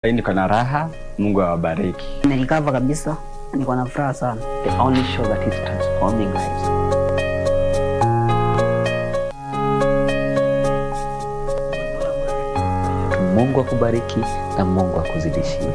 Niko na raha, Mungu awabariki. Nimelikava kabisa, niko na furaha sana. The only show that is transforming lives. Mungu akubariki na Mungu akuzidishie.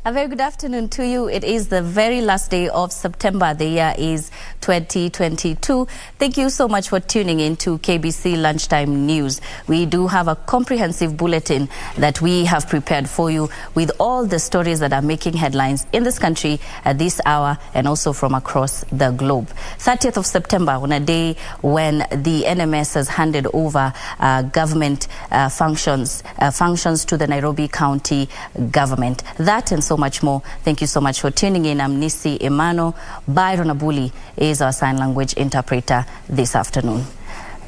A very good afternoon to you. It is the very last day of September. The year is 2022. Thank you so much for tuning in to KBC Lunchtime News. We do have a comprehensive bulletin that we have prepared for you with all the stories that are making headlines in this country at this hour and also from across the globe. 30th of September, on a day when the NMS has handed over government functions to the Nairobi County government. That and so much more. Thank you so much for tuning in. I'm Nissie, Imano. Byron Abuli is our sign language interpreter this afternoon.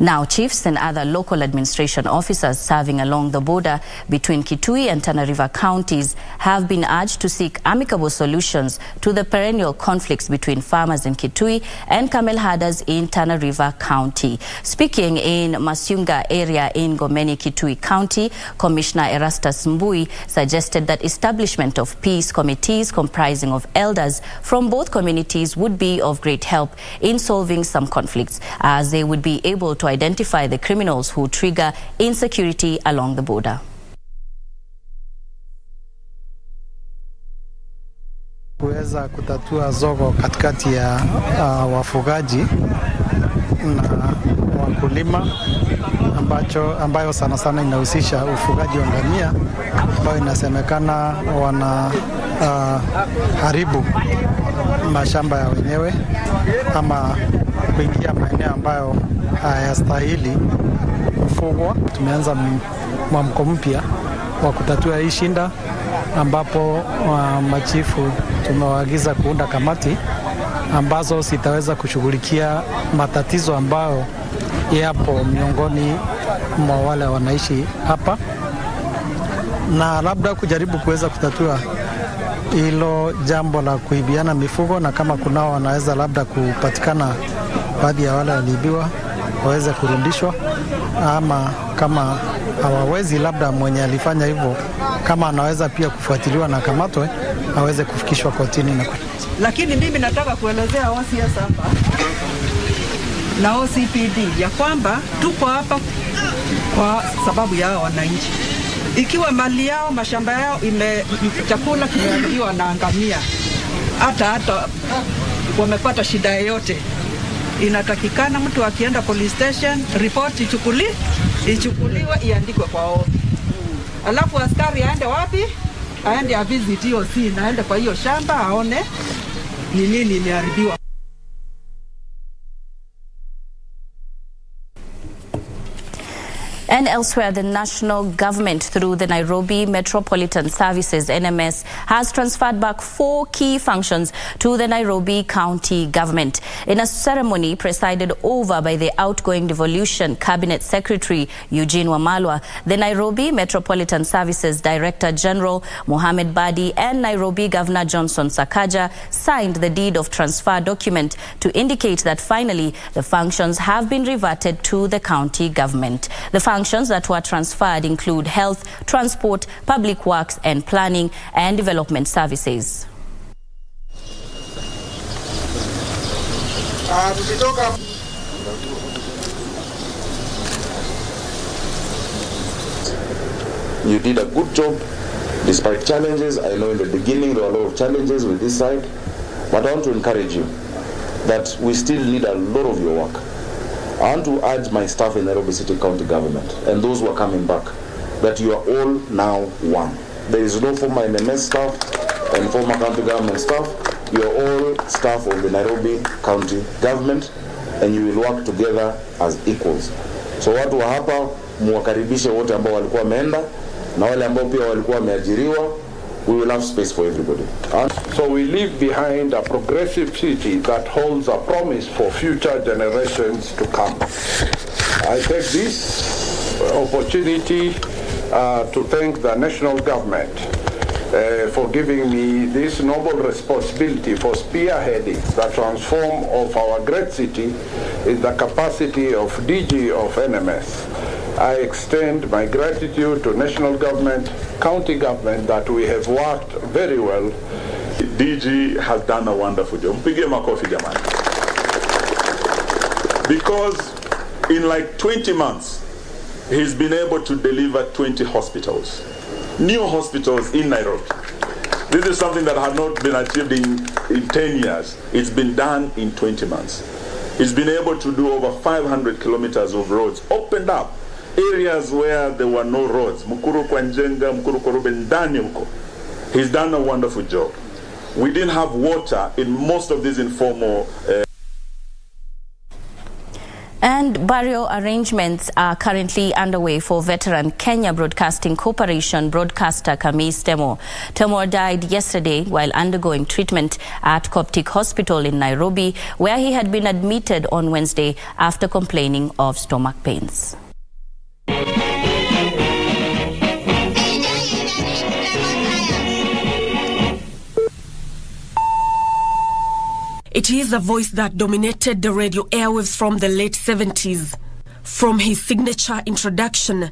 Now, chiefs and other local administration officers serving along the border between Kitui and Tana River counties have been urged to seek amicable solutions to the perennial conflicts between farmers in Kitui and camel herders in Tana River County. Speaking in Masyunga area in Gomeni, Kitui County, Commissioner Erastus Mbui suggested that establishment of peace committees comprising of elders from both communities would be of great help in solving some conflicts, as they would be able to identify the criminals who trigger insecurity along the border. Kuweza kutatua zogo katikati ya wafugaji na wakulima ambayo sana sana inahusisha ufugaji wa ngamia ambayo inasemekana wana haribu mashamba ya wenyewe ama kuingia maeneo ambayo hayastahili kufugwa. Tumeanza mwamko mpya wa kutatua hii shinda, ambapo machifu tumewaagiza kuunda kamati ambazo zitaweza kushughulikia matatizo ambayo yapo miongoni mwa wale wanaishi hapa, na labda kujaribu kuweza kutatua hilo jambo la kuibiana mifugo, na kama kunao wanaweza labda kupatikana baadhi ya wale waliibiwa waweze kurudishwa, ama kama hawawezi, labda mwenye alifanya hivyo kama anaweza pia kufuatiliwa na kamatwe aweze kufikishwa kotini. Lakini mimi nataka kuelezea OCS hapa na OCPD ya kwamba tuko hapa kwa sababu ya wananchi. Ikiwa mali yao, mashamba yao, chakula kimeharibiwa na ngamia, hata wamepata shida yoyote, inatakikana mtu akienda police station report ichukuliwe iandikwe kwao. Alafu askari aende wapi? Aende a visit OC, na aende kwa hiyo shamba aone ni nini imeharibiwa. And elsewhere, the national government, through the Nairobi Metropolitan Services, NMS, has transferred back 4 key functions to the Nairobi County government. In a ceremony presided over by the outgoing devolution Cabinet Secretary Eugene Wamalwa, the Nairobi Metropolitan Services Director General Mohamed Badi and Nairobi Governor Johnson Sakaja signed the deed of transfer document to indicate that finally the functions have been reverted to the county government. The functions that were transferred include health, transport, public works and planning and development services. You did a good job despite challenges. I know in the beginning there were a lot of challenges with this side, but I want to encourage you that we still need a lot of your work. I want to urge my staff in Nairobi City County Government and those who are coming back that you are all now one. There is no former NMS staff and former county government staff. You are all staff of the Nairobi County Government and you will work together as equals. So watu wa hapa muwakaribishe wote ambao walikuwa wameenda na wale ambao pia walikuwa wameajiriwa. We will have space for everybody. So we leave behind a progressive city that holds a promise for future generations to come. I take this opportunity to thank the national government for giving me this noble responsibility for spearheading the transform of our great city in the capacity of DG of NMS. I extend my gratitude to national government, county government, that we have worked very well. DG has done a wonderful job. Mpige makofi jamani. Because in like 20 months, he's been able to deliver 20 hospitals. New hospitals in Nairobi. This is something that had not been achieved in 10 years. It's been done in 20 months. He's been able to do over 500 kilometers of roads, opened up areas where there were no roads. Mukuru kwa Njenga, Mukuru kwa Ruben, ndani huko. He's done a wonderful job. We didn't have water in most of these informal And burial arrangements are currently underway for veteran Kenya Broadcasting Corporation broadcaster Kamis Temo. Temo died yesterday while undergoing treatment at Coptic Hospital in Nairobi, where he had been admitted on Wednesday after complaining of stomach pains. It is a voice that dominated the radio airwaves from the late 70s. From his signature introduction,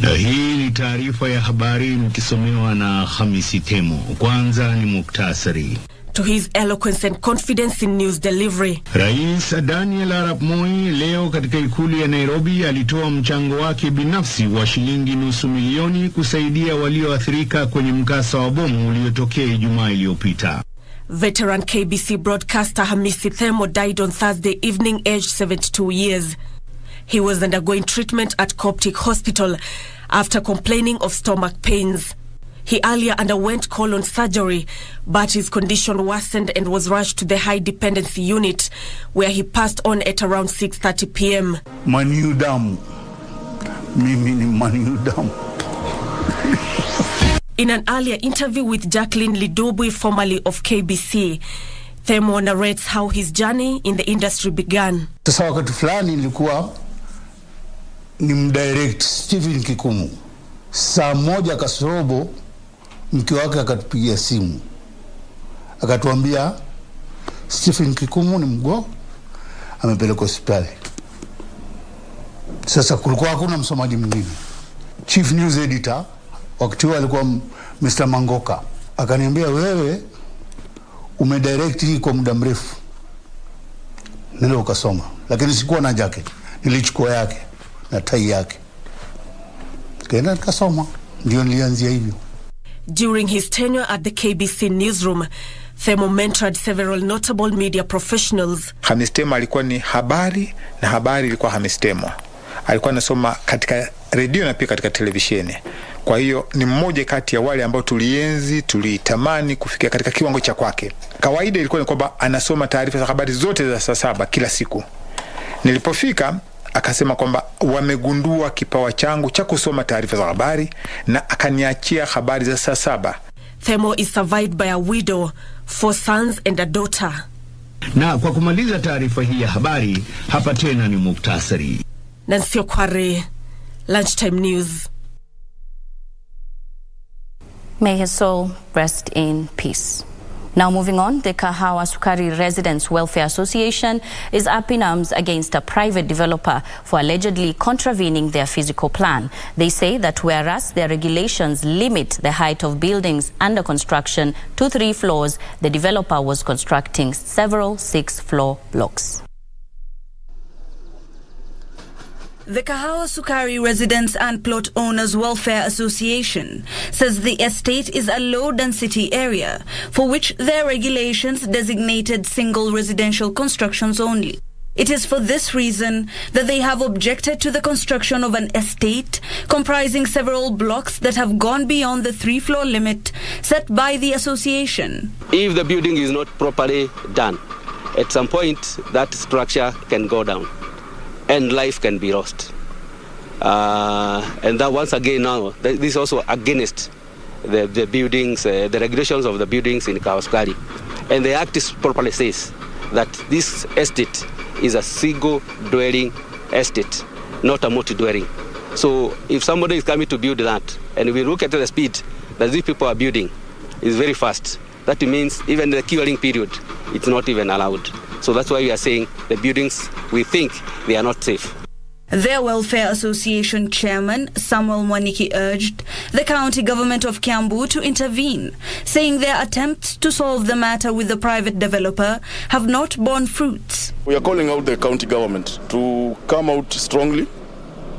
na hii ni taarifa ya habari mkisomewa na Hamisi Temo. Kwanza ni muktasari. To his eloquence and confidence in news delivery. Rais Daniel Arap Moi leo katika ikulu ya Nairobi alitoa mchango wake binafsi wa shilingi nusu milioni kusaidia walioathirika kwenye mkasa wa bomu uliotokea Ijumaa iliyopita. Veteran KBC broadcaster Hamisi Temo died on Thursday evening, aged 72 years. He was undergoing treatment at Coptic Hospital after complaining of stomach pains. He earlier underwent colon surgery, but his condition worsened and was rushed to the high dependency unit, where he passed on at around 6:30 p.m. Maniu damu. Mimi ni maniu damu. In an earlier interview with Jacqueline Lidobwe, formerly of KBC, Temo narrates how his journey in the industry began. Sasa wakati fulani nilikuwa ni mdirect Stephen Kikumu. Saa moja kasorobo mke wake akatupigia simu. Akatuambia Stephen Kikumu ni mgonjwa, amepelekwa hospitali. Sasa kulikuwa hakuna msomaji mwingine. Chief news editor wakati huo alikuwa Mr. Mangoka. Akaniambia wewe umedirect hii kwa muda mrefu. Nilo ukasoma. Lakini sikuwa na jacket. Nilichukua yake na tai yake. Kaenda nikasoma. Ndio nilianzia hivyo. During his tenure at the KBC newsroom, Temo mentored several notable media professionals. Hamis Temo alikuwa ni habari na habari ilikuwa Hamis Temo. Alikuwa anasoma katika redio na pia katika televisheni. Kwa hiyo ni mmoja kati ya wale ambao tulienzi, tulitamani kufikia katika kiwango cha kwake. Kawaida ilikuwa ni kwamba anasoma taarifa za habari zote za saa 7 kila siku. Nilipofika akasema kwamba wamegundua kipawa changu cha kusoma taarifa za habari na akaniachia habari za saa 7. Themo is survived by a widow, 4 sons and a daughter. Na kwa kumaliza taarifa hii ya habari, hapa tena ni muktasari. Nissie Kware, Lunchtime News. May his soul rest in peace. Now moving on, the Kahawa Sukari Residents Welfare Association is up in arms against a private developer for allegedly contravening their physical plan. They say that whereas their regulations limit the height of buildings under construction to 3 floors, the developer was constructing several 6-floor blocks. The Kahawa Sukari Residents and Plot Owners Welfare Association says the estate is a low-density area for which their regulations designated single residential constructions only. It is for this reason that they have objected to the construction of an estate comprising several blocks that have gone beyond the 3-floor limit set by the association. If the building is not properly done, at some point that structure can go down and life can be lost. And that once again now, this is also against the buildings, the regulations of the buildings in Kahawa Sukari. And the Act properly says that this estate is a single dwelling estate, not a multi-dwelling. So if somebody is coming to build that, and we look at the speed that these people are building, is very fast. That means even the curing period, it's not even allowed. So that's why we are saying the buildings, we think they are not safe. Their Welfare Association chairman, Samuel Mwaniki, urged the county government of Kiambu to intervene, saying their attempts to solve the matter with the private developer have not borne fruits. We are calling out the county government to come out strongly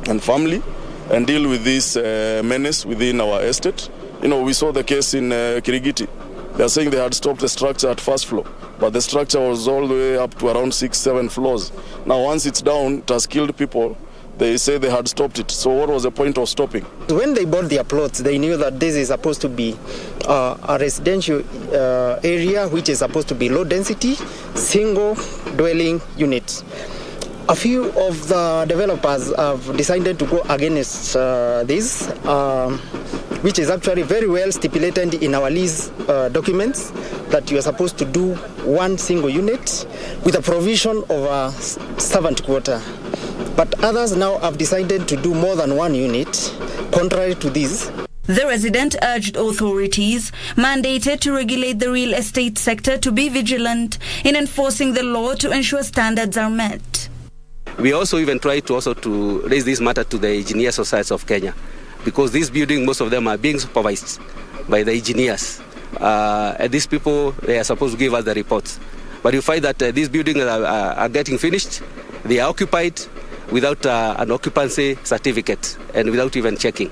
and firmly and deal with this menace within our estate. You know, we saw the case in Kirigiti. They are saying they had stopped the structure at 1st floor, but the structure was all the way up to around 6-7 floors. Now once it's down, it has killed people. They say they had stopped it. So what was the point of stopping? When they bought their plots, they knew that this is supposed to be a residential area which is supposed to be low density, single dwelling units. A few of the developers have decided to go against this, which is actually very well stipulated in our lease documents, that you are supposed to do 1 single unit with a provision of a servant quarter. But others now have decided to do more than 1 unit, contrary to this. The resident urged authorities mandated to regulate the real estate sector to be vigilant in enforcing the law to ensure standards are met. We also even try to raise this matter to the Engineer Society of Kenya, because these buildings, most of them are being supervised by the engineers. And these people, they are supposed to give us the reports. But you find that these buildings are getting finished, they are occupied without an occupancy certificate and without even checking.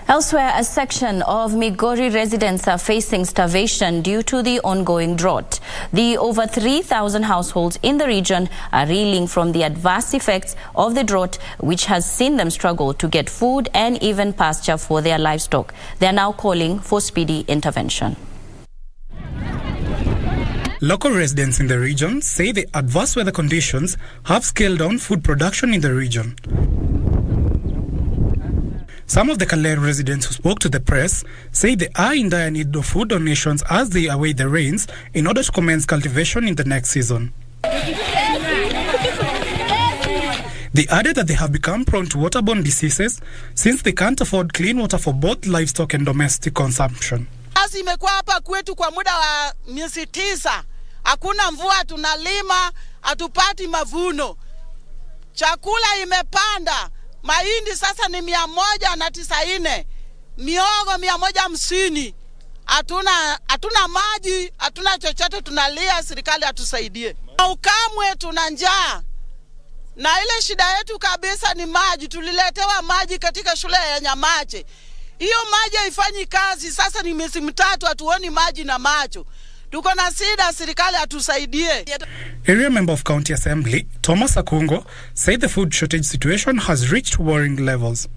Elsewhere, a section of Migori residents are facing starvation due to the ongoing drought. The over 3,000 households in the region are reeling from the adverse effects of the drought, which has seen them struggle to get food and even pasture for their livestock. They are now calling for speedy intervention. Local residents in the region say the adverse weather conditions have scaled down food production in the region. Some of the Kalere residents who spoke to the press say they are in dire need of food donations as they await the rains in order to commence cultivation in the next season. They added that they have become prone to waterborne diseases since they can't afford clean water for both livestock and domestic consumption. Asi imekuwa hapa kwetu kwa muda wa miezi 9. Hakuna mvua, tunalima, hatupati mavuno. Chakula imepanda. Mahindi sasa ni 190, miogo 150. Hatuna maji, hatuna chochote, tunalia serikali atusaidie. Ukamwe tuna njaa. Na ile shida yetu kabisa ni maji. Tuliletewa maji katika shule ya Nyamache. Hiyo maji haifanyi kazi, sasa ni miezi 3 hatuoni maji na macho. Tuko na shida, serikali atusaidie. Area member of County Assembly, Thomas Akungo, said the food shortage situation has reached worrying levels.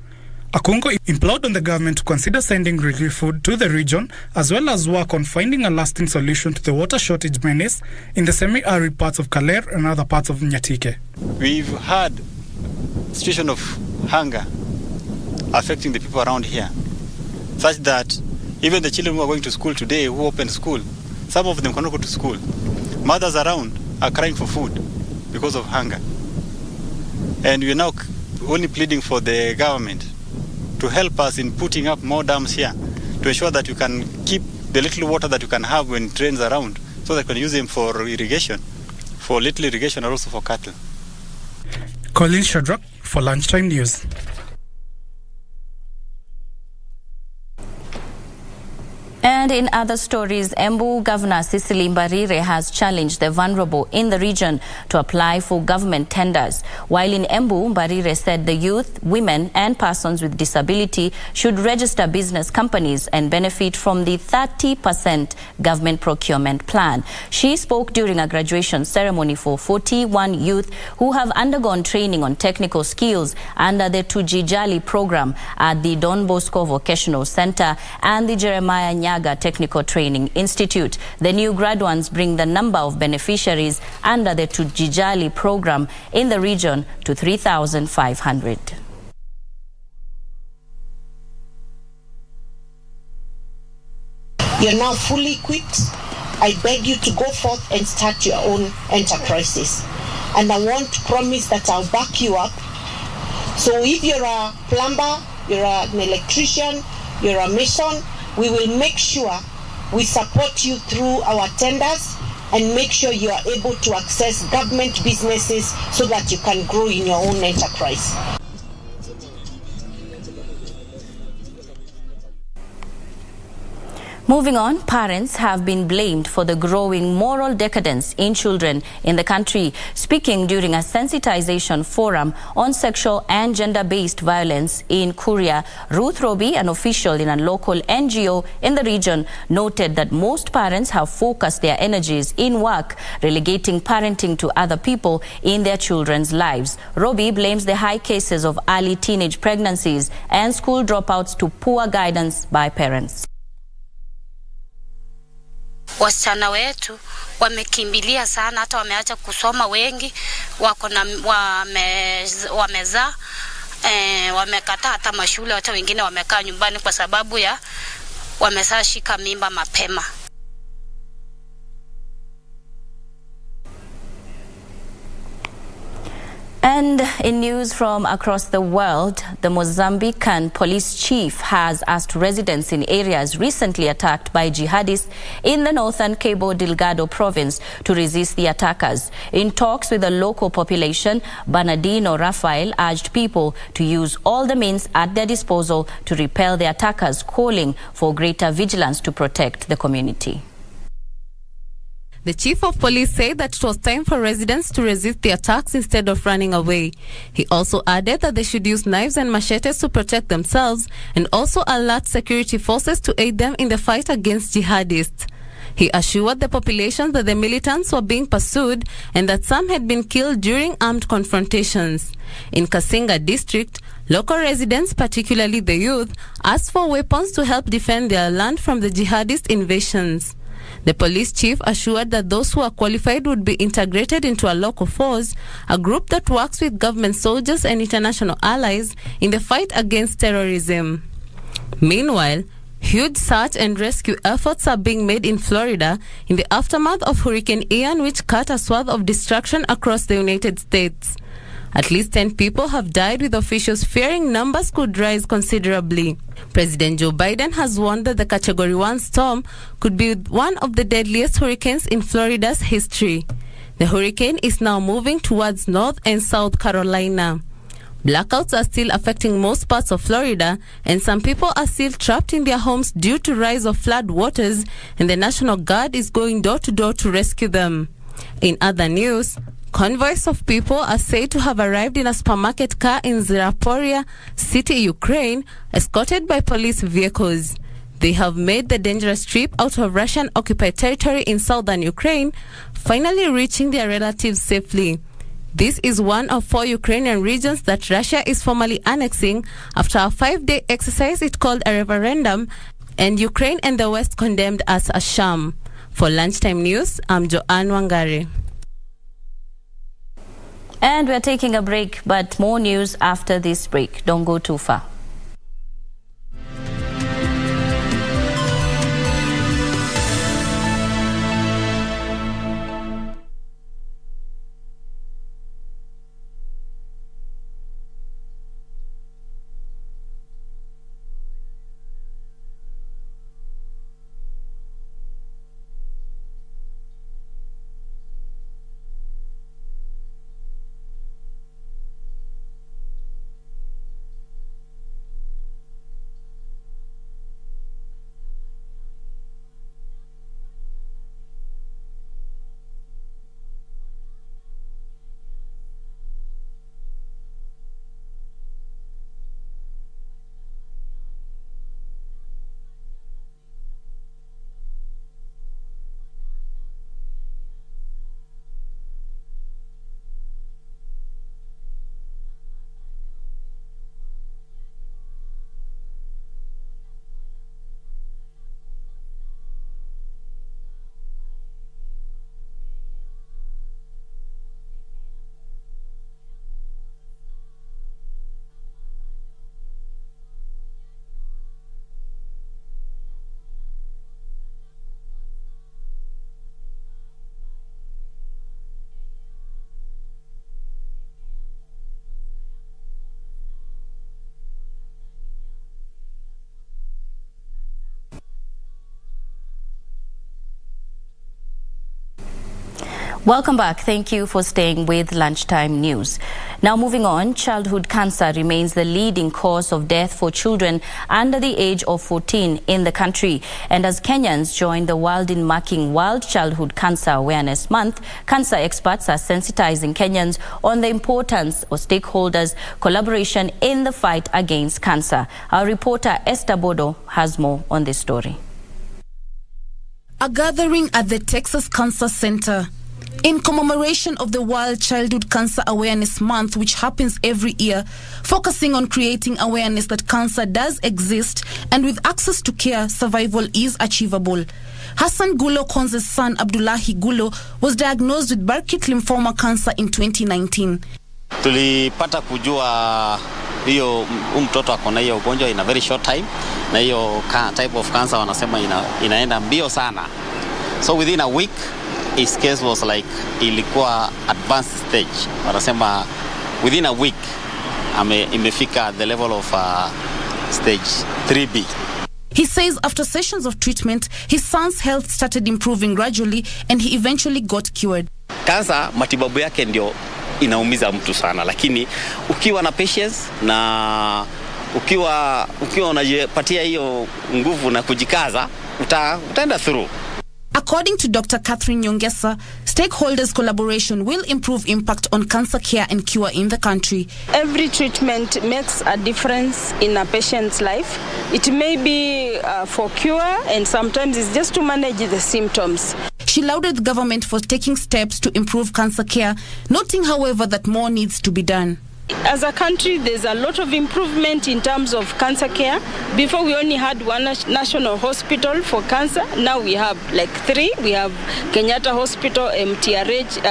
Akungo implored on the government to consider sending relief food to the region, as well as work on finding a lasting solution to the water shortage menace in the semi-arid parts of Kaler and other parts of Nyatike. We've had a situation of hunger affecting the people around here, such that even the children who are going to school today, who opened school, some of them cannot go to school. Mothers around are crying for food because of hunger. And we are now only pleading for the government to help us in putting up more dams here to ensure that you can keep the little water that you can have when it rains around, so that you can use them for irrigation, for little irrigation, and also for cattle. Colin Shadrack for Lunchtime News. And in other stories, Embu Governor Cecily Mbarire has challenged the vulnerable in the region to apply for government tenders. While in Embu, Mbarire said the youth, women and persons with disability should register business companies and benefit from the 30% government procurement plan. She spoke during a graduation ceremony for 41 youth who have undergone training on technical skills under the Tujijali program at the Don Bosco Vocational Center and the Jeremiah Nyaga Technical Training Institute. The new graduates bring the number of beneficiaries under the Tujijali program in the region to 3,500. You're now fully equipped. I beg you to go forth and start your own enterprises. And I want to promise that I'll back you up. So if you're a plumber, you're an electrician, you're a mason, we will make sure we support you through our tenders and make sure you are able to access government businesses so that you can grow in your own enterprise. Moving on, parents have been blamed for the growing moral decadence in children in the country. Speaking during a sensitization forum on sexual and gender-based violence in Kuria, Ruth Roby, an official in a local NGO in the region, noted that most parents have focused their energies in work, relegating parenting to other people in their children's lives. Roby blames the high cases of early teenage pregnancies and school dropouts to poor guidance by parents. Wasichana wetu wamekimbilia sana, hata wameacha kusoma, wengi wako na wamezaa, wamekataa hata mashule, hata wengine wamekaa nyumbani kwa sababu ya wameshashika mimba mapema. And in news from across the world, the Mozambican police chief has asked residents in areas recently attacked by jihadists in the northern Cabo Delgado province to resist the attackers. In talks with the local population, Bernardino Rafael urged people to use all the means at their disposal to repel the attackers, calling for greater vigilance to protect the community. The chief of police said that it was time for residents to resist the attacks instead of running away. He also added that they should use knives and machetes to protect themselves and also alert security forces to aid them in the fight against jihadists. He assured the population that the militants were being pursued and that some had been killed during armed confrontations. In Kasinga district, local residents, particularly the youth, asked for weapons to help defend their land from the jihadist invasions. The police chief assured that those who are qualified would be integrated into a local force, a group that works with government soldiers and international allies in the fight against terrorism. Meanwhile, huge search and rescue efforts are being made in Florida in the aftermath of Hurricane Ian, which cut a swath of destruction across the United States. At least 10 people have died, with officials fearing numbers could rise considerably. President Joe Biden has warned that the Category 1 storm could be one of the deadliest hurricanes in Florida's history. The hurricane is now moving towards North and South Carolina. Blackouts are still affecting most parts of Florida, and some people are still trapped in their homes due to rise of flood waters, and the National Guard is going door to door to rescue them. In other news, convoys of people are said to have arrived in a supermarket car in Zaporizhzhia city, Ukraine, escorted by police vehicles. They have made the dangerous trip out of Russian-occupied territory in southern Ukraine, finally reaching their relatives safely. This is one of 4 Ukrainian regions that Russia is formally annexing after a 5-day exercise it called a referendum, and Ukraine and the West condemned as a sham. For Lunchtime News, I'm Joanne Wangari. And we're taking a break, but more news after this break. Don't go too far. Welcome back. Thank you for staying with Lunchtime News. Now moving on, childhood cancer remains the leading cause of death for children under the age of 14 in the country. And as Kenyans join the world in marking World Childhood Cancer Awareness Month, cancer experts are sensitizing Kenyans on the importance of stakeholders' collaboration in the fight against cancer. Our reporter Esther Bodo has more on this story. A gathering at the Texas Cancer Center in commemoration of the World Childhood Cancer Awareness Month, which happens every year, focusing on creating awareness that cancer does exist and with access to care, survival is achievable. Hassan Gulo Konze's son Abdullahi Gulo was diagnosed with Burkitt lymphoma cancer in 2019. Tulipata kujua hiyo mtoto akona hiyo ugonjwa in a very short time, na hiyo type of cancer wanasema inaenda mbio sana. So within a week his case was like ilikuwa advanced stage. Wanasema within a week imefika the level of stage 3B. He says after sessions of treatment, his son's health started improving gradually and he eventually got cured. Cancer matibabu yake ndio inaumiza mtu sana, lakini ukiwa na patience na ukiwa unajipatia hiyo nguvu na kujikaza utaenda through. According to Dr. Catherine Nyongesa, stakeholders' collaboration will improve impact on cancer care and cure in the country. Every treatment makes a difference in a patient's life. It may be for cure, and sometimes it's just to manage the symptoms. She lauded the government for taking steps to improve cancer care, noting, however, that more needs to be done. As a country, there's a lot of improvement in terms of cancer care. Before, we only had one national hospital for cancer. Now we have like 3. We have Kenyatta Hospital, MTRH,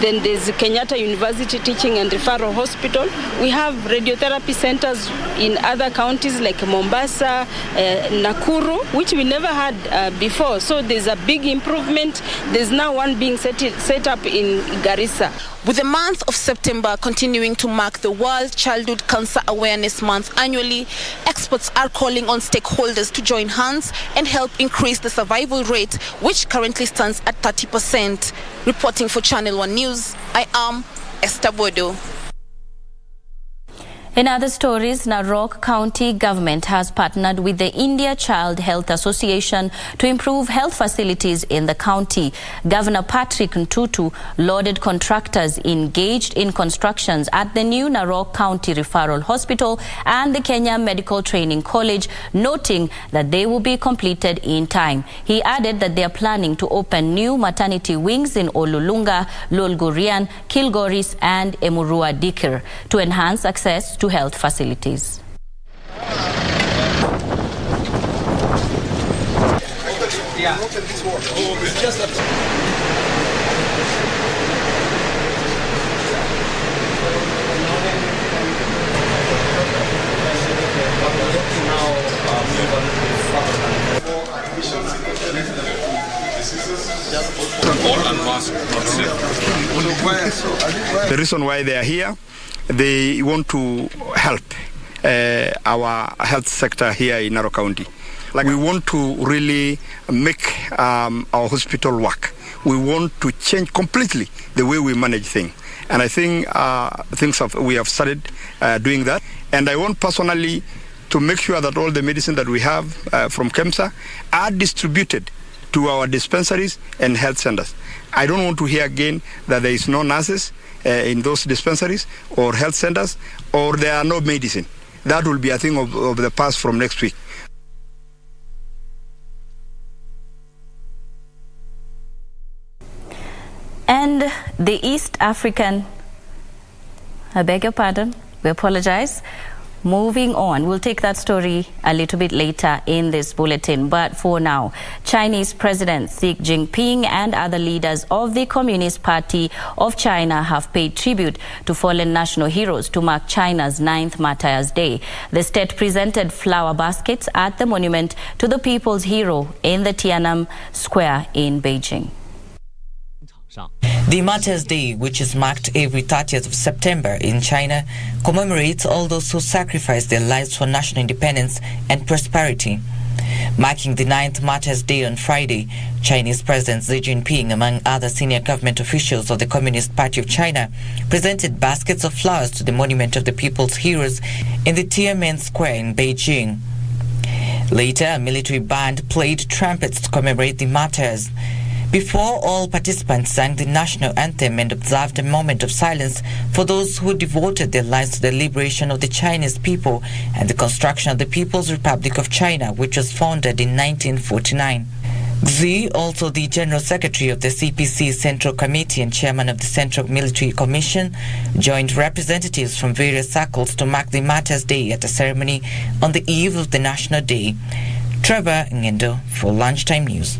then there's Kenyatta University Teaching and Referral Hospital. We have radiotherapy centers in other counties like Mombasa, Nakuru, which we never had before. So there's a big improvement. There's now one being set up in Garissa. With the month of September continuing to mark the World Childhood Cancer Awareness Month annually, experts are calling on stakeholders to join hands and help increase the survival rate, which currently stands at 30%. Reporting for Channel 1 News, I am Esther Bodo. In other stories, Narok County government has partnered with the India Child Health Association to improve health facilities in the county. Governor Patrick Ntutu lauded contractors engaged in constructions at the new Narok County Referral Hospital and the Kenya Medical Training College, noting that they will be completed in time. He added that they are planning to open new maternity wings in Olulunga, Lolgorian, Kilgoris and Emurua Dikir to enhance access to health facilities. The reason why they are here, they want to help our health sector here in Narok County. Like, we want to really make our hospital work. We want to change completely the way we manage things. And I think we have started doing that. And I want personally to make sure that all the medicine that we have from KEMSA are distributed to our dispensaries and health centers. I don't want to hear again that there is no nurses in those dispensaries or health centers, or there are no medicine. That will be a thing of the past from next week. And the East African, I beg your pardon, we apologize. Moving on, we'll take that story a little bit later in this bulletin. But for now, Chinese President Xi Jinping and other leaders of the Communist Party of China have paid tribute to fallen national heroes to mark China's 9th Martyrs' Day. The state presented flower baskets at the monument to the People's Hero in the Tiananmen Square in Beijing. The Martyrs' Day, which is marked every 30th of September in China, commemorates all those who sacrificed their lives for national independence and prosperity. Marking the 9th Martyrs' Day on Friday, Chinese President Xi Jinping, among other senior government officials of the Communist Party of China, presented baskets of flowers to the monument of the People's Heroes in the Tiananmen Square in Beijing. Later, a military band played trumpets to commemorate the martyrs. Before, all participants sang the national anthem and observed a moment of silence for those who devoted their lives to the liberation of the Chinese people and the construction of the People's Republic of China, which was founded in 1949. Xi, also the General Secretary of the CPC Central Committee and Chairman of the Central Military Commission, joined representatives from various circles to mark the Martyrs' Day at a ceremony on the eve of the National Day. Trevor Ngendo for Lunchtime News.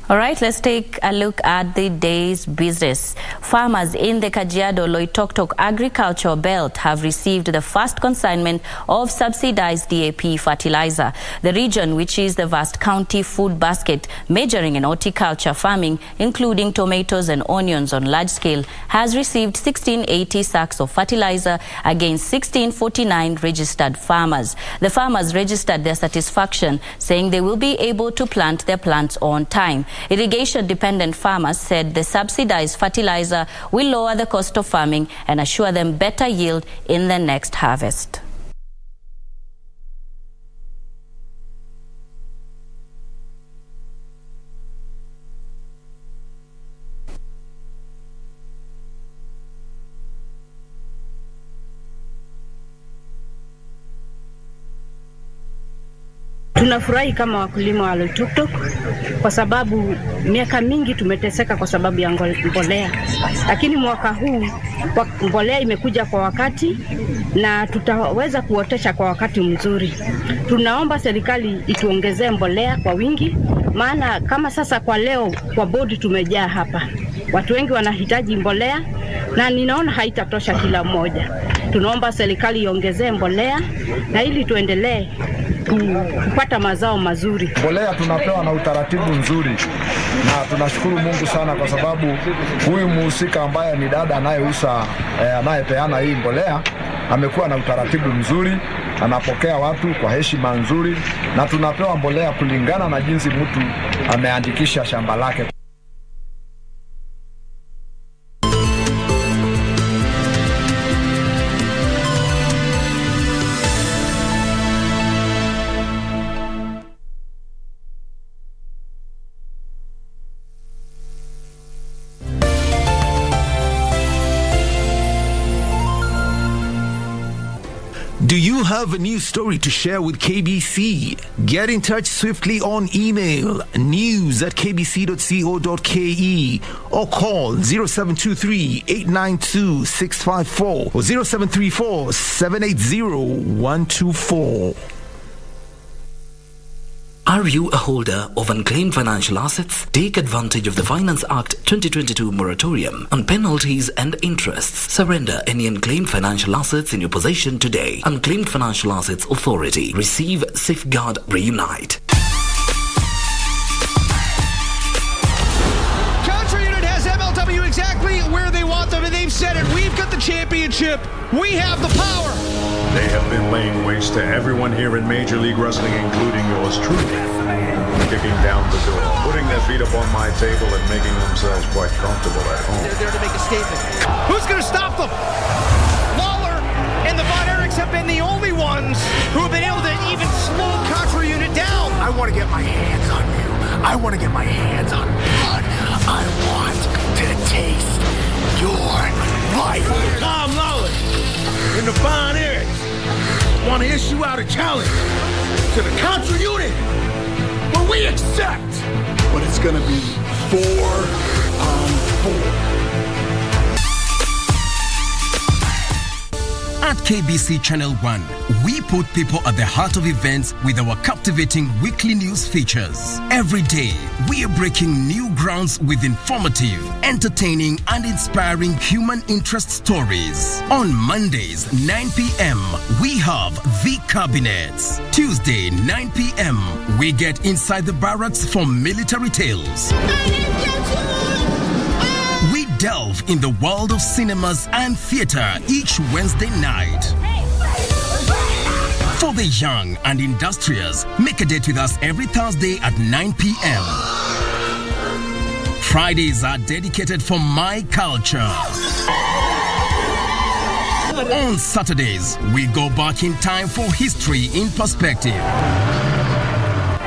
All right, let's take a look at the day's business. Farmers in the Kajiado Loitoktok agricultural belt have received the first consignment of subsidized DAP fertilizer. The region, which is the vast county food basket majoring in horticulture farming, including tomatoes and onions on large scale, has received 1680 sacks of fertilizer against 1649 registered farmers. The farmers registered their satisfaction, saying they will be able to plant their plants on time. Irrigation-dependent farmers said the subsidized fertilizer will lower the cost of farming and assure them better yield in the next harvest. Tunafurahi kama wakulima wa Loitoktok kwa sababu miaka mingi tumeteseka kwa sababu ya mbolea. Lakini mwaka huu mbolea imekuja kwa wakati na tutaweza kuotesha kwa wakati mzuri. Tunaomba serikali ituongezee mbolea kwa wingi, maana kama sasa kwa leo kwa bodi tumejaa hapa. Watu wengi wanahitaji mbolea na ninaona haitatosha kila mmoja. Tunaomba serikali iongezee mbolea na ili tuendelee kupata mazao mazuri. Mbolea tunapewa na utaratibu nzuri, na tunashukuru Mungu sana kwa sababu huyu mhusika ambaye ni dada anayepeana hii mbolea amekuwa na utaratibu mzuri, anapokea watu kwa heshima nzuri, na tunapewa mbolea kulingana na jinsi mtu ameandikisha shamba lake. Do you have a news story to share with KBC? Get in touch swiftly on email news@kbc.co.ke or call 0723-892-654 or 0734-780-124. Are you a holder of unclaimed financial assets? Take advantage of the Finance Act 2022 moratorium on penalties and interests. Surrender any unclaimed financial assets in your possession today. Unclaimed Financial Assets Authority. Receive, safeguard, reunite. Country Unit has MLW exactly where they want them, and they've said it. We've got the championship. We have the power. They have been laying waste to everyone here in Major League Wrestling, including yours truly. Kicking down the door, putting their feet up on my table and making themselves quite comfortable at home. They're there to make a statement. Who's going to stop them? Lawler and the Von Erichs have been the only ones who have been able to even slow Contra Unit down. I want to get my hands on you. I want to get my hands on blood. I want to taste your life. Tom Lawler and the Von Erichs want to issue out a challenge to the Contra Unit. Well, we accept. But it's going to be 4-on-4. At KBC Channel 1, we put people at the heart of events with our captivating weekly news features. Every day, we are breaking new grounds with informative, entertaining, and inspiring human interest stories. On Mondays, 9 p.m., we have The Cabinets. Tuesday, 9 p.m., we get inside the barracks for military tales. We delve in the world of cinemas and theater each Wednesday night. For the young and industrious, make a date with us every Thursday at 9 p.m. Fridays are dedicated for my culture. On Saturdays, we go back in time for history in perspective.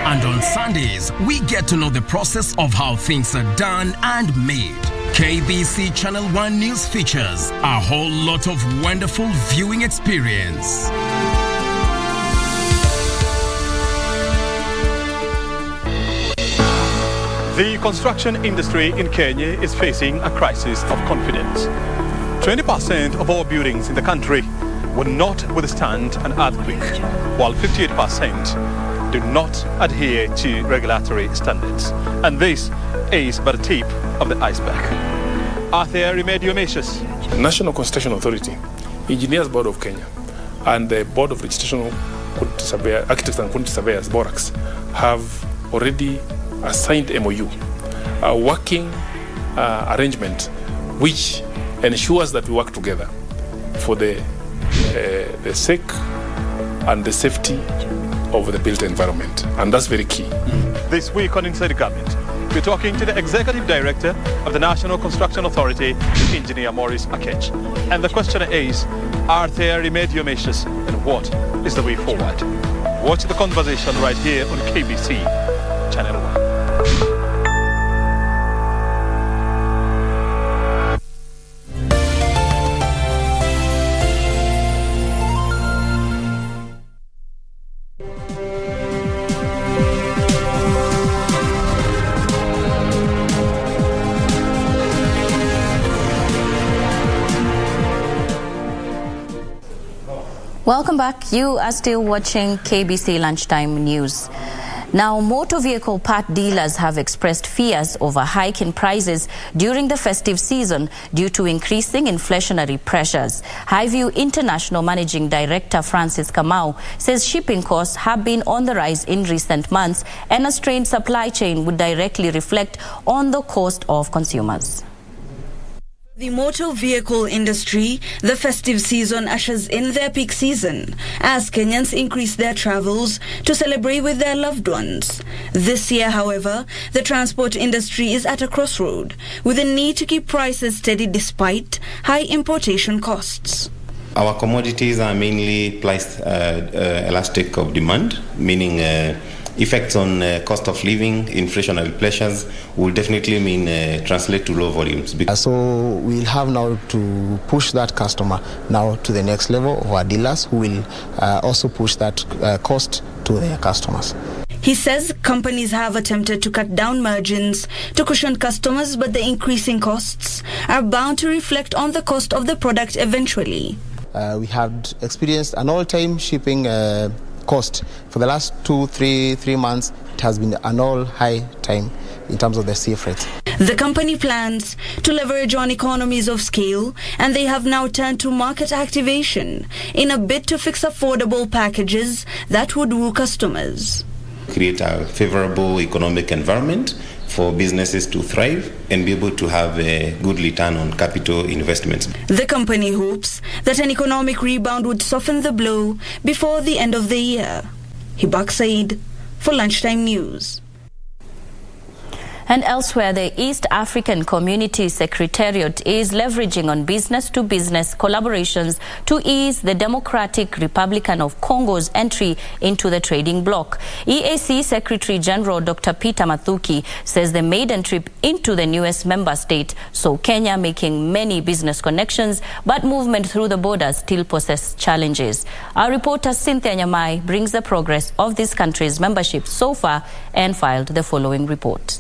And on Sundays, we get to know the process of how things are done and made. KBC Channel 1 News features a whole lot of wonderful viewing experience. The construction industry in Kenya is facing a crisis of confidence. 20% of all buildings in the country will not withstand an earthquake, while 58% do not adhere to regulatory standards. And this is but the tip of the iceberg. Are there remedial measures? National Construction Authority, Engineers Board of Kenya, and the Board of Registration Architects and Quantity Surveyors, BORAX, have already signed MOU, a working arrangement which ensures that we work together for the sake and the safety of the built environment, and that's very key. This week on Inside the Government, we're talking to the Executive Director of the National Construction Authority, Engineer Maurice Akech. And the question is, are there remedial measures and what is the way forward? Watch the conversation right here on KBC Channel 1. Welcome back. You are still watching KBC Lunchtime News. Now, motor vehicle part dealers have expressed fears over hike in prices during the festive season due to increasing inflationary pressures. Highview International Managing Director Francis Kamau says shipping costs have been on the rise in recent months, and a strained supply chain would directly reflect on the cost of consumers. The motor vehicle industry, the festive season ushers in their peak season as Kenyans increase their travels to celebrate with their loved ones. This year, however, the transport industry is at a crossroad with a need to keep prices steady despite high importation costs. Our commodities are mainly price elastic of demand, meaning effects on cost of living, inflationary pressures will definitely mean translate to low volumes. So we'll have now to push that customer now to the next level of our dealers who will also push that cost to their customers. He says companies have attempted to cut down margins to cushion customers, but the increasing costs are bound to reflect on the cost of the product eventually. We have experienced an all-time shipping cost for the last 2-3 months. It has been an all-high time in terms of the sea freight. The company plans to leverage on economies of scale, and they have now turned to market activation in a bid to fix affordable packages that would woo customers. Create a favorable economic environment for businesses to thrive and be able to have a good return on capital investments. The company hopes that an economic rebound would soften the blow before the end of the year. Hibak Said for Lunchtime News. And elsewhere, the East African Community Secretariat is leveraging on business-to-business collaborations to ease the Democratic Republic of Congo's entry into the trading bloc. EAC Secretary General Dr. Peter Mathuki says the maiden trip into the newest member state saw Kenya making many business connections, but movement through the border still poses challenges. Our reporter Cynthia Nyamai brings the progress of this country's membership so far and filed the following report.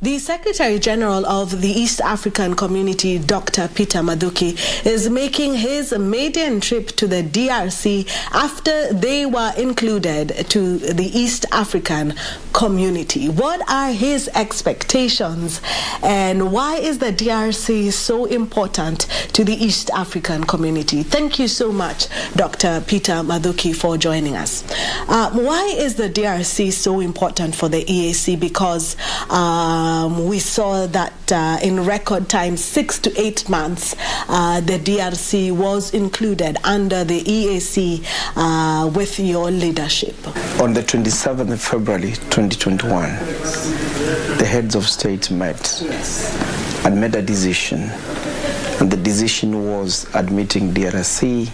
The Secretary General of the East African Community, Dr. Peter Mathuki, is making his maiden trip to the DRC after they were included to the East African Community. What are his expectations, and why is the DRC so important to the East African Community? Thank you so much, Dr. Peter Mathuki, for joining us. Why is the DRC so important for the EAC? Because we saw that in record time, 6 to 8 months, the DRC was included under the EAC with your leadership. On the 27th of February 2021, the heads of state met and made a decision. And the decision was admitting DRC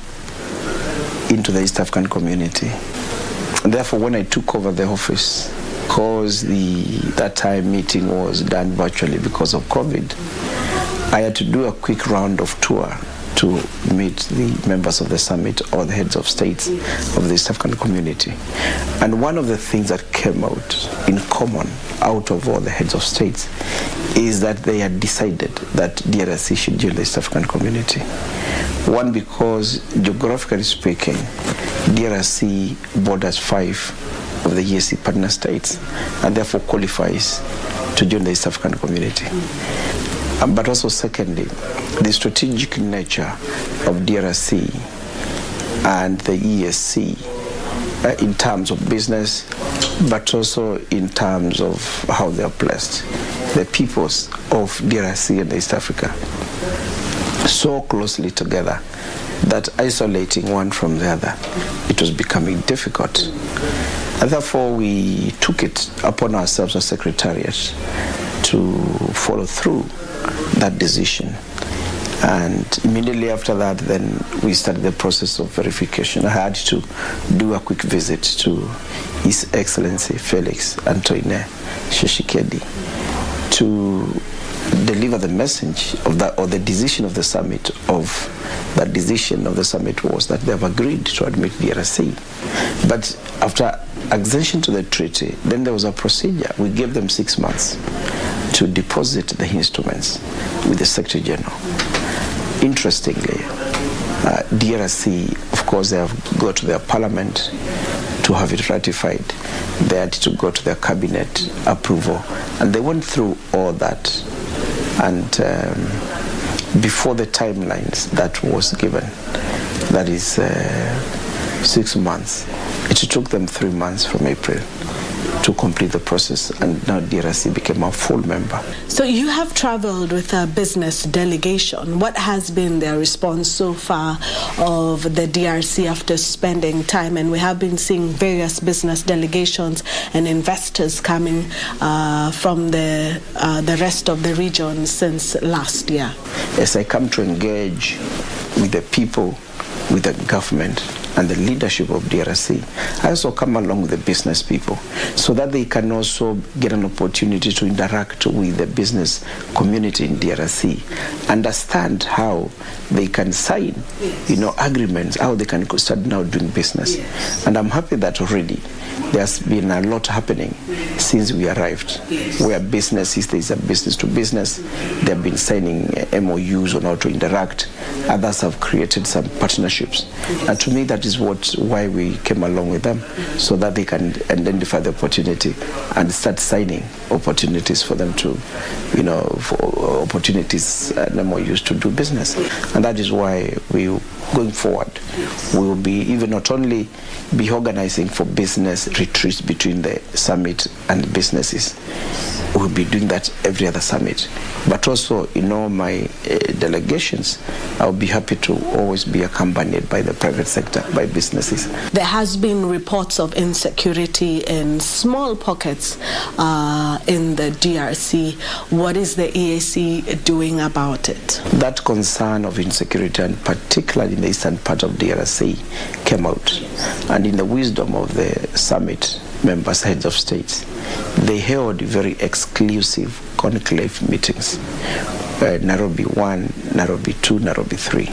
into the East African Community. And therefore, when I took over the office, because that time meeting was done virtually because of COVID, I had to do a quick round of tour to meet the members of the summit or the heads of states of the East African Community. And one of the things that came out in common out of all the heads of states is that they had decided that DRC should join the East African Community. One, because geographically speaking, DRC borders 5 of the EAC partner states and therefore qualifies to join the East African Community. But also secondly, the strategic nature of DRC and the EAC in terms of business, but also in terms of how they are placed. The peoples of DRC and East Africa so closely together that isolating one from the other, it was becoming difficult. And therefore, we took it upon ourselves as Secretariat to follow through that decision. And immediately after that, then we started the process of verification. I had to do a quick visit to His Excellency Felix Antoine Tshisekedi to deliver the message of that, or the decision of the summit. Of that decision of the summit was that they have agreed to admit DRC. But after accession to the treaty, then there was a procedure. We gave them 6 months to deposit the instruments with the Secretary General. Interestingly, DRC, of course, they have got to their parliament to have it ratified. They had to go to their cabinet approval, and they went through all that. And before the timelines that was given, that is 6 months, it took them 3 months from April to complete the process, and now DRC became a full member. So you have traveled with a business delegation. What has been their response so far of the DRC after spending time? And we have been seeing various business delegations and investors coming from the rest of the region since last year. As I come to engage with the people, with the government, and the leadership of DRC, I also come along with the business people so that they can also get an opportunity to interact with the business community in DRC, understand how they can sign, agreements, how they can start now doing business. And I'm happy that already there's been a lot happening since we arrived, where businesses, there's a business to business, they've been signing MOUs on how to interact, others have created some partnerships. And to me, that is why we came along with them, so that they can identify the opportunity and start signing opportunities for them to, for opportunities and MOUs to do business. And that is why going forward, we will be even not only be organizing for business retreats between the summit and businesses. We'll be doing that every other summit. But also, in all my delegations, I'll be happy to always be accompanied by the private sector, by businesses. There has been reports of insecurity in small pockets in the DRC. What is the EAC doing about it? That concern of insecurity, and particularly in the eastern part of DRC, came out. And in the wisdom of the summit members, heads of states, they held very exclusive conclave meetings. Nairobi 1, Nairobi 2, Nairobi 3.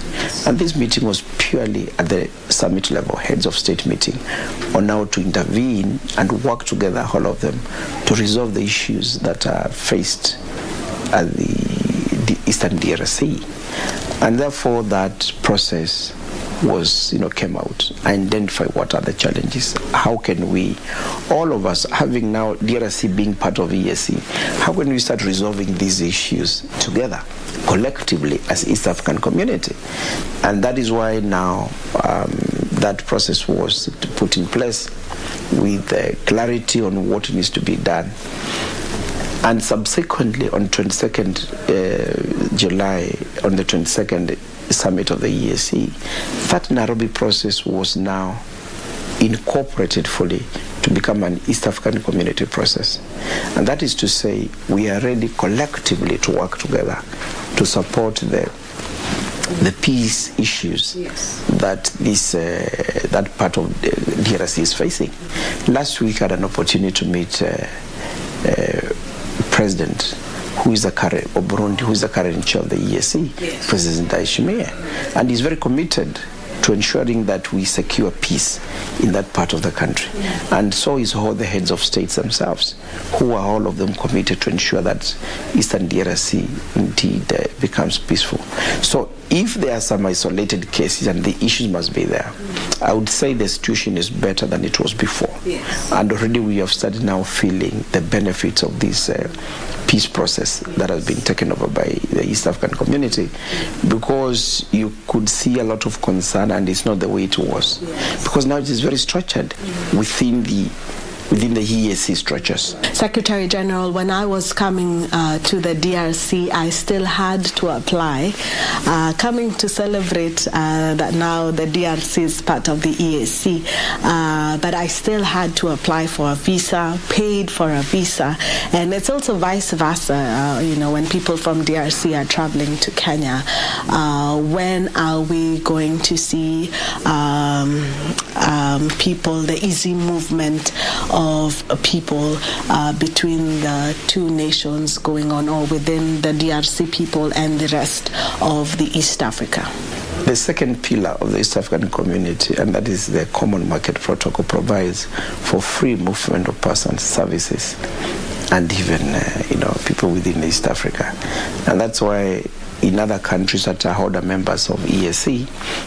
And this meeting was purely at the summit level, heads of state meeting, on how to intervene and work together, all of them, to resolve the issues that are faced at the eastern DRC. And therefore that process was, came out, identify what are the challenges. How can we, all of us, having now DRC being part of EAC, how can we start resolving these issues together, collectively as East African community? And that is why now that process was put in place with clarity on what needs to be done. And subsequently, on 22nd July, on the 22nd summit of the EAC, that Nairobi process was now incorporated fully to become an East African community process. And that is to say, we are ready collectively to work together to support the peace issues that that part of the DRC is facing. Last week, I had an opportunity to meet President who is the current, or Burundi, who is the current chair of the EAC, President Ndayishimiye, and he's very committed to ensuring that we secure peace in that part of the country. And so is all the heads of states themselves, who are all of them committed to ensure that Eastern DRC indeed becomes peaceful. So if there are some isolated cases, and the issues must be there, I would say the situation is better than it was before. And already we have started now feeling the benefits of this peace process that has been taken over by the East African community, because you could see a lot of concern, and it's not the way it was. Because now it is very structured within the EAC structures. Secretary General, when I was coming to the DRC, I still had to apply. Coming to celebrate that now the DRC is part of the EAC, but I still had to apply for a visa, paid for a visa, and it's also vice versa. When people from DRC are traveling to Kenya, when are we going to see people, the easy movement of people between the two nations going on, or within the DRC people and the rest of the East Africa? The second pillar of the East African community, and that is the Common Market Protocol, provides for free movement of persons, services, and even people within East Africa. And that's why in other countries that are holder members of EAC.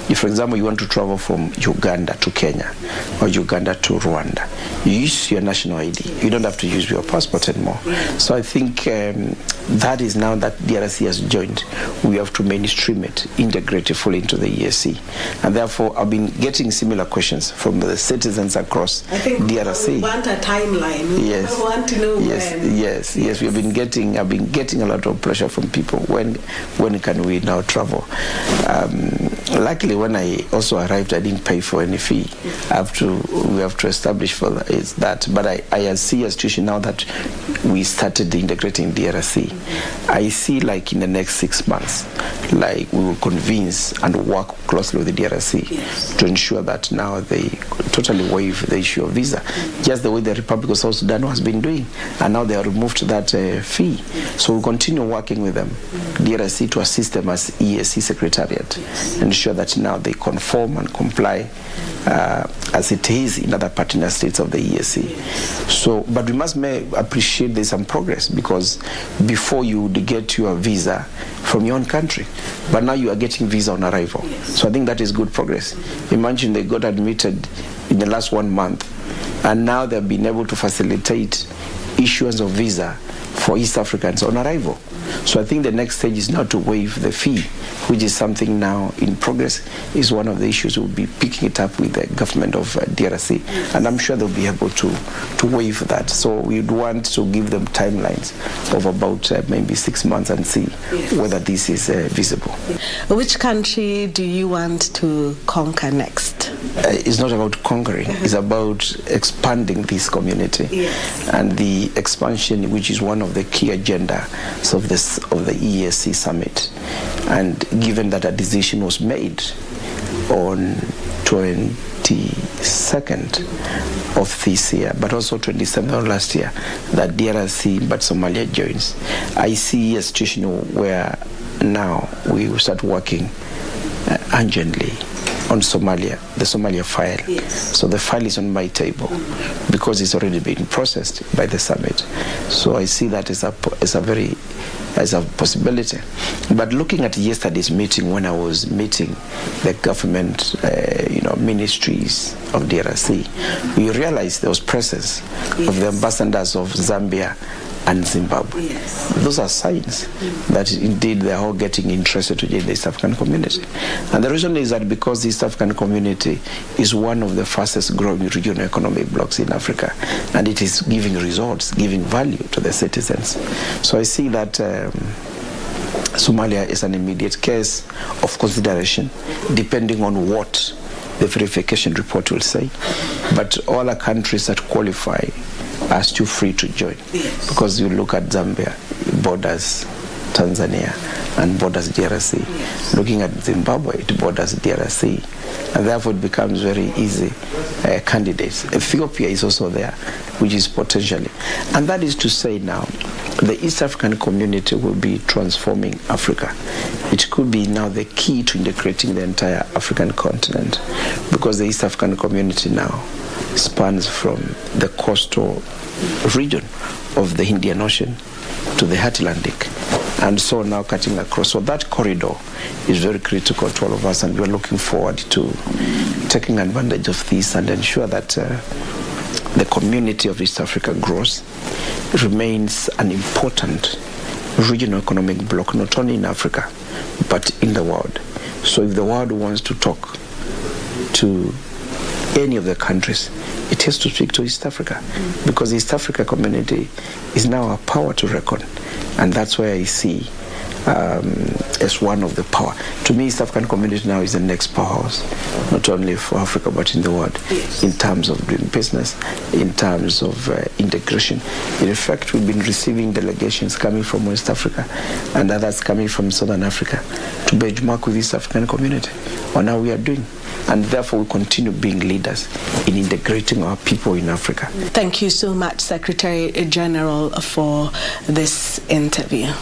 If, for example, you want to travel from Uganda to Kenya or Uganda to Rwanda, you use your national ID. You don't have to use your passport anymore. So I think that is now that DRC has joined, we have to mainstream it, integrate it fully into the EAC. And therefore, I've been getting similar questions from the citizens across DRC. We want a timeline. Yes. We want to know when. Yes. I've been getting a lot of pressure from people. When can we now travel? Luckily, when I also arrived, I didn't pay for any fee. We have to establish for that. But I see a situation now that we started integrating DRC. I see like in the next 6 months, like we will convince and work closely with the DRC to ensure that now they totally waive the issue of visa, just the way the Republic of South Sudan has been doing, and now they have removed that fee. So we'll continue working with them, DRC, to assist them as EAC Secretariat, ensure that now they conform and comply as it is in other partner states of the EAC. So, but we must appreciate there's some progress, because before you would get your visa from your own country, but now you are getting visa on arrival. So I think that is good progress. Imagine they got admitted in the last 1 month, and now they've been able to facilitate issuance of visa for East Africans on arrival. So I think the next stage is now to waive the fee, which is something now in progress, is one of the issues we'll be picking it up with the government of DRC, and I'm sure they'll be able to waive that. So we'd want to give them timelines of about maybe 6 months and see whether this is visible. Which country do you want to conquer next? It's not about conquering, it's about expanding this community, and the expansion, which is one of the key agendas of the EAC summit. And given that a decision was made on 22nd of this year, but also 27th of last year, that DRC but Somalia joins, I see a situation where now we will start working urgently on Somalia, the Somalia file. So the file is on my table because it's already been processed by the summit. So I see that as a possibility. But looking at yesterday's meeting, when I was meeting the government, ministries of DRC, we realized there was presence of the ambassadors of Zambia and Zimbabwe. Those are signs that indeed they are all getting interested in the East African community. And the reason is that because the East African community is one of the fastest growing regional economic blocks in Africa, and it is giving results, giving value to the citizens. So I see that Somalia is an immediate case of consideration, depending on what the verification report will say. But all our countries that qualify are still free to join, because you look at Zambia, borders Tanzania and borders DRC. Looking at Zimbabwe, it borders DRC, and therefore it becomes very easy candidates. Ethiopia is also there, which is potentially, and that is to say now the East African community will be transforming Africa. It could be now the key to integrating the entire African continent, because the East African community now spans from the coastal region of the Indian Ocean to the Atlantic, and so now cutting across. So that corridor is very critical to all of us, and we are looking forward to taking advantage of this and ensure that the community of East Africa grows. It remains an important regional economic bloc, not only in Africa, but in the world. So if the world wants to talk to any of the countries, it has to speak to East Africa, because the East Africa community is now a power to reckon, and that's why I see as one of the power. To me, East African community now is the next powerhouse, not only for Africa but in the world, in terms of doing business, in terms of integration. In fact, we've been receiving delegations coming from West Africa and others coming from Southern Africa to benchmark with East African community on how we are doing. And therefore, we continue being leaders in integrating our people in Africa. Thank you so much, Secretary General, for this interview.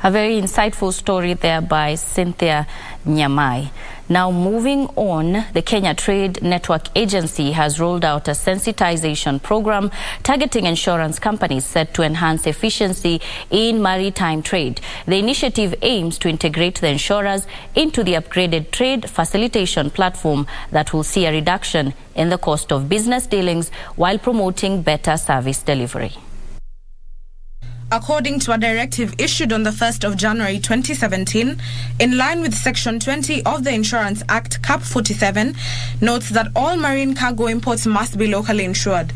A very insightful story there by Cynthia Nyamai. Now, moving on, the Kenya Trade Network Agency has rolled out a sensitization program targeting insurance companies set to enhance efficiency in maritime trade. The initiative aims to integrate the insurers into the upgraded trade facilitation platform that will see a reduction in the cost of business dealings while promoting better service delivery. According to a directive issued on the 1st of January 2017, in line with Section 20 of the Insurance Act, Cap 47, notes that all marine cargo imports must be locally insured.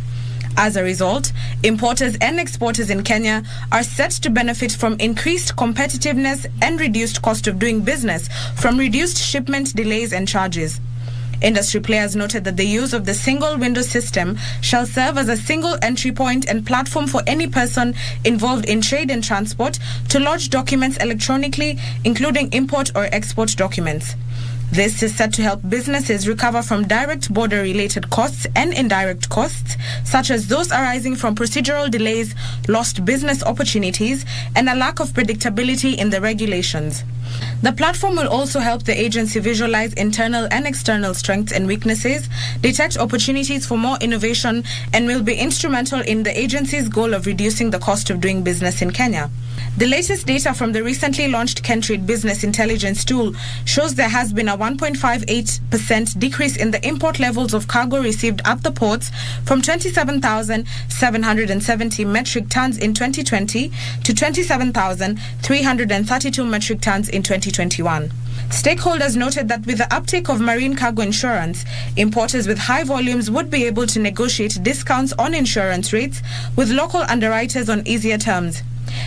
As a result, importers and exporters in Kenya are set to benefit from increased competitiveness and reduced cost of doing business from reduced shipment delays and charges. Industry players noted that the use of the single window system shall serve as a single entry point and platform for any person involved in trade and transport to lodge documents electronically, including import or export documents. This is set to help businesses recover from direct border-related costs and indirect costs, such as those arising from procedural delays, lost business opportunities, and a lack of predictability in the regulations. The platform will also help the agency visualize internal and external strengths and weaknesses, detect opportunities for more innovation, and will be instrumental in the agency's goal of reducing the cost of doing business in Kenya. The latest data from the recently launched KenTrade Business Intelligence tool shows there has been a 1.58% decrease in the import levels of cargo received at the ports from 27,770 metric tons in 2020 to 27,332 metric tons in 2021. Stakeholders noted that with the uptake of marine cargo insurance, importers with high volumes would be able to negotiate discounts on insurance rates with local underwriters on easier terms.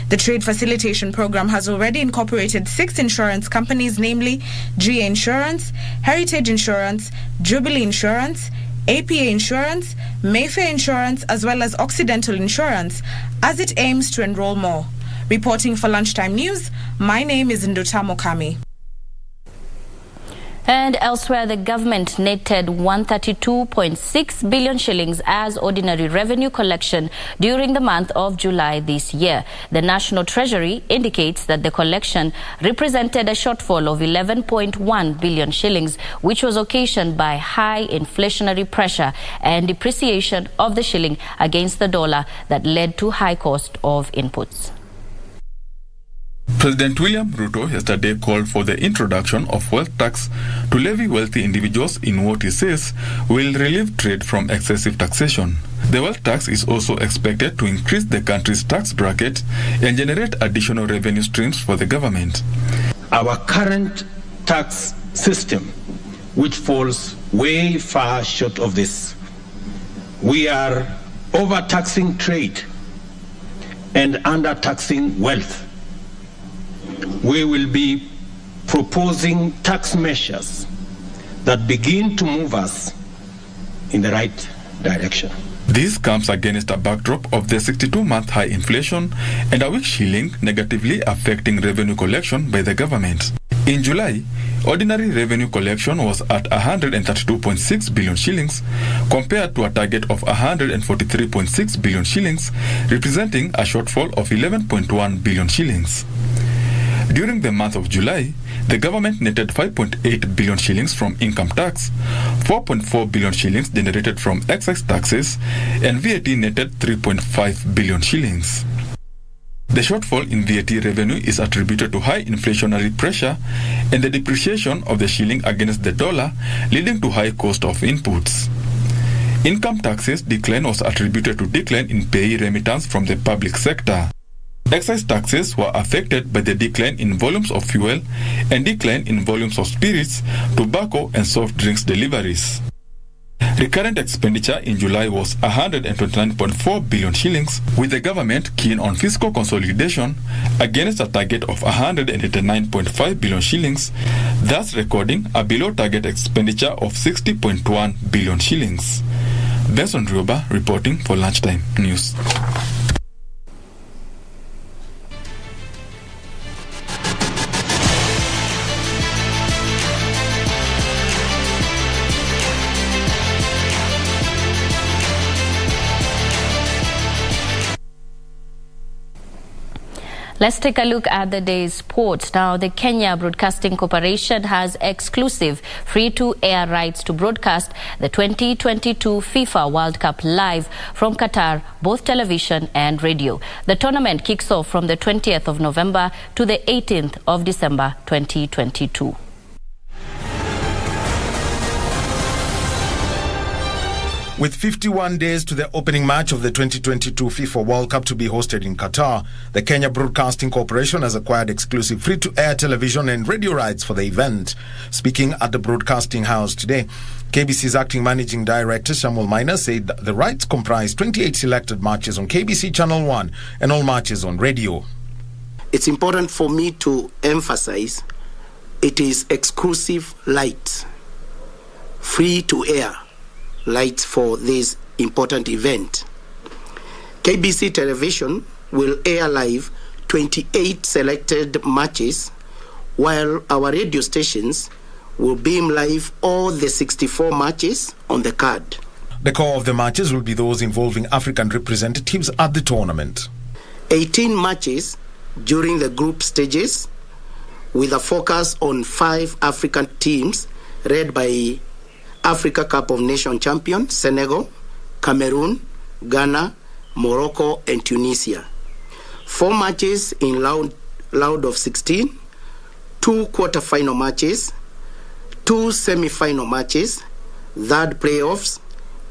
The trade facilitation program has already incorporated 6 insurance companies, namely GA Insurance, Heritage Insurance, Jubilee Insurance, APA Insurance, Mayfair Insurance, as well as Occidental Insurance, as it aims to enroll more. Reporting for Lunchtime News, my name is Nduta Mokami. And elsewhere, the government netted 132.6 billion shillings as ordinary revenue collection during the month of July this year. The National Treasury indicates that the collection represented a shortfall of 11.1 billion shillings, which was occasioned by high inflationary pressure and depreciation of the shilling against the dollar that led to high cost of inputs. President William Ruto yesterday called for the introduction of wealth tax to levy wealthy individuals in what he says will relieve trade from excessive taxation. The wealth tax is also expected to increase the country's tax bracket and generate additional revenue streams for the government. Our current tax system, which falls way far short of this, we are overtaxing trade and undertaxing wealth. We will be proposing tax measures that begin to move us in the right direction. This comes against a backdrop of the 62-month high inflation and a weak shilling negatively affecting revenue collection by the government. In July, ordinary revenue collection was at 132.6 billion shillings compared to a target of 143.6 billion shillings, representing a shortfall of 11.1 billion shillings. During the month of July, the government netted 5.8 billion shillings from income tax, 4.4 billion shillings generated from excise taxes, and VAT netted 3.5 billion shillings. The shortfall in VAT revenue is attributed to high inflationary pressure and the depreciation of the shilling against the dollar, leading to high cost of inputs. Income taxes decline was attributed to decline in payee remittance from the public sector. Excise taxes were affected by the decline in volumes of fuel and decline in volumes of spirits, tobacco and soft drinks deliveries. Recurrent expenditure in July was 129.4 billion shillings, with the government keen on fiscal consolidation against a target of 189.5 billion shillings, thus recording a below target expenditure of 60.1 billion shillings. Benson Rioba reporting for Lunchtime News. Let's take a look at the day's sports. Now, the Kenya Broadcasting Corporation has exclusive free-to-air rights to broadcast the 2022 FIFA World Cup live from Qatar, both television and radio. The tournament kicks off from the 20th of November to the 18th of December 2022. With 51 days to the opening match of the 2022 FIFA World Cup to be hosted in Qatar, the Kenya Broadcasting Corporation has acquired exclusive free-to-air television and radio rights for the event. Speaking at the Broadcasting House today, KBC's acting managing director Samuel Maina said that the rights comprise 28 selected matches on KBC Channel 1 and all matches on radio. It's important for me to emphasize it is exclusive rights, free-to-air rights for this important event. KBC Television will air live 28 selected matches, while our radio stations will beam live all the 64 matches on the card. The core of the matches will be those involving African representatives at the tournament. 18 matches during the group stages, with a focus on 5 African teams led by Africa Cup of Nations champion Senegal, Cameroon, Ghana, Morocco and Tunisia. 4 matches in round of 16, 2 quarter-final matches, 2 semi-final matches, third playoffs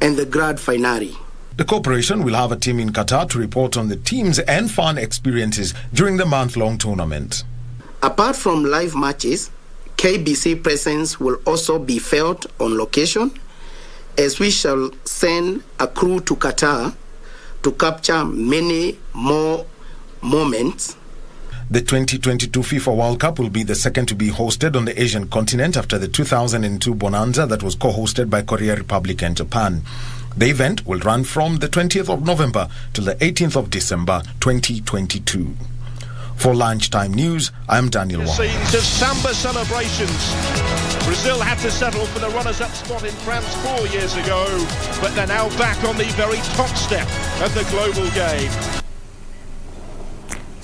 and the grand finale. The corporation will have a team in Qatar to report on the teams and fan experiences during the month-long tournament. Apart from live matches, KBC presence will also be felt on location, as we shall send a crew to Qatar to capture many more moments. The 2022 FIFA World Cup will be the second to be hosted on the Asian continent after the 2002 Bonanza that was co-hosted by Korea Republic and Japan. The event will run from the 20th of November till the 18th of December 2022. For Lunchtime News, I'm Daniel Wong. Scenes of samba celebrations. Brazil had to settle for the runners-up spot in France 4 years ago, but they're now back on the very top step of the global game.